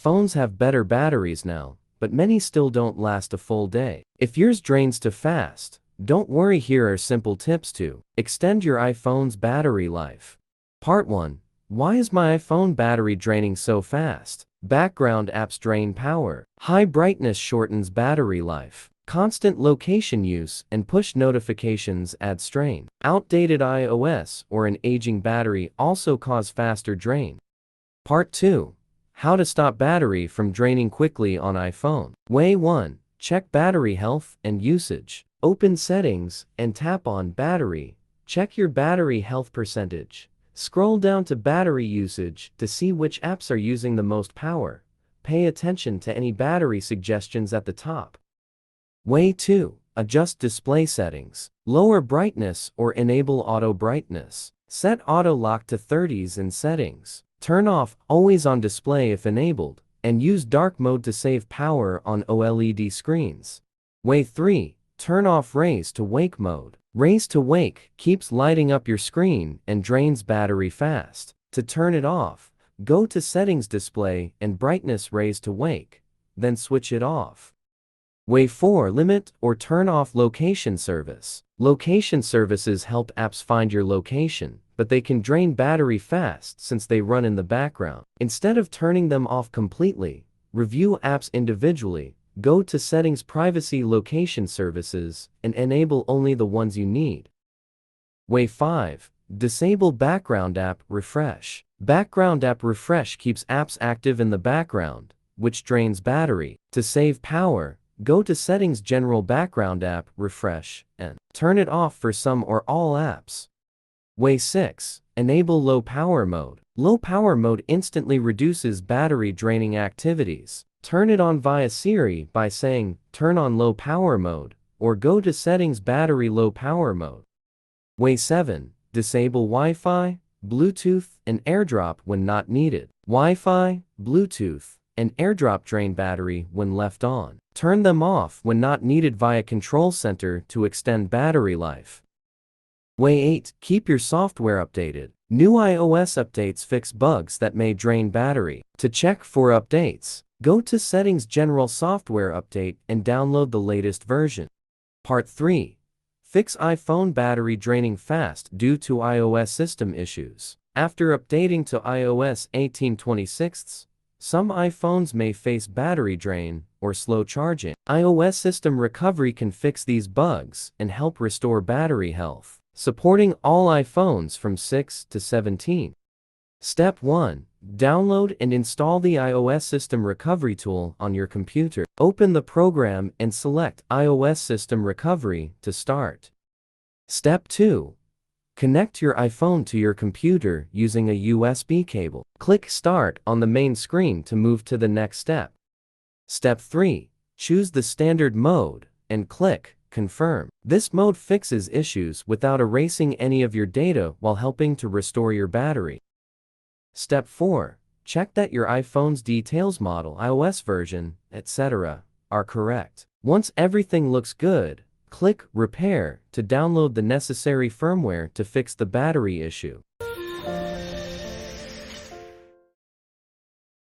Phones have better batteries now, but many still don't last a full day. If yours drains too fast, don't worry, here are simple tips to extend your iPhone's battery life. Part 1. Why is my iPhone battery draining so fast? Background apps drain power. High brightness shortens battery life. Constant location use and push notifications add strain. Outdated iOS or an aging battery also cause faster drain. Part 2. How to stop battery from draining quickly on iPhone. Way 1. Check battery health and usage. Open Settings and tap on Battery. Check your battery health percentage. Scroll down to Battery Usage to see which apps are using the most power. Pay attention to any battery suggestions at the top. Way 2. Adjust display settings. Lower brightness or enable auto brightness. Set auto lock to 30s in settings. Turn off always on display if enabled, and use dark mode to save power on OLED screens. Way 3. Turn off raise to wake mode. Raise to wake keeps lighting up your screen and drains battery fast. To turn it off, go to Settings Display and Brightness Raise to wake, then switch it off. Way 4. Limit or turn off location service. Location services help apps find your location, but they can drain battery fast since they run in the background. Instead of turning them off completely, review apps individually. Go to Settings, Privacy, Location Services, and enable only the ones you need. Way 5. Disable Background App Refresh. Background App Refresh keeps apps active in the background, which drains battery. To save power, go to Settings, General Background App Refresh, and turn it off for some or all apps. Way 6. Enable Low Power Mode. Low Power Mode instantly reduces battery draining activities. Turn it on via Siri by saying, "Turn on Low Power Mode," or go to Settings, Battery Low Power Mode. Way 7. Disable Wi-Fi, Bluetooth, and AirDrop when not needed. Wi-Fi, Bluetooth, and AirDrop drain battery when left on. Turn them off when not needed via Control Center to extend battery life. Way 8. Keep your software updated. New iOS updates fix bugs that may drain battery. To check for updates, go to Settings, General Software Update, and download the latest version. Part 3. Fix iPhone battery draining fast due to iOS system issues. After updating to iOS 18.26, some iPhones may face battery drain or slow charging. iOS system recovery can fix these bugs and help restore battery health, supporting all iPhones from 6 to 17. Step 1. Download and install the iOS System Recovery tool on your computer. Open the program and select iOS System Recovery to start. Step 2. Connect your iPhone to your computer using a USB cable. Click Start on the main screen to move to the next step. Step 3. Choose the standard mode and click Confirm. This mode fixes issues without erasing any of your data while helping to restore your battery. Step 4. Check that your iPhone's details, model, iOS version, etc. are correct. Once everything looks good, click Repair to download the necessary firmware to fix the battery issue.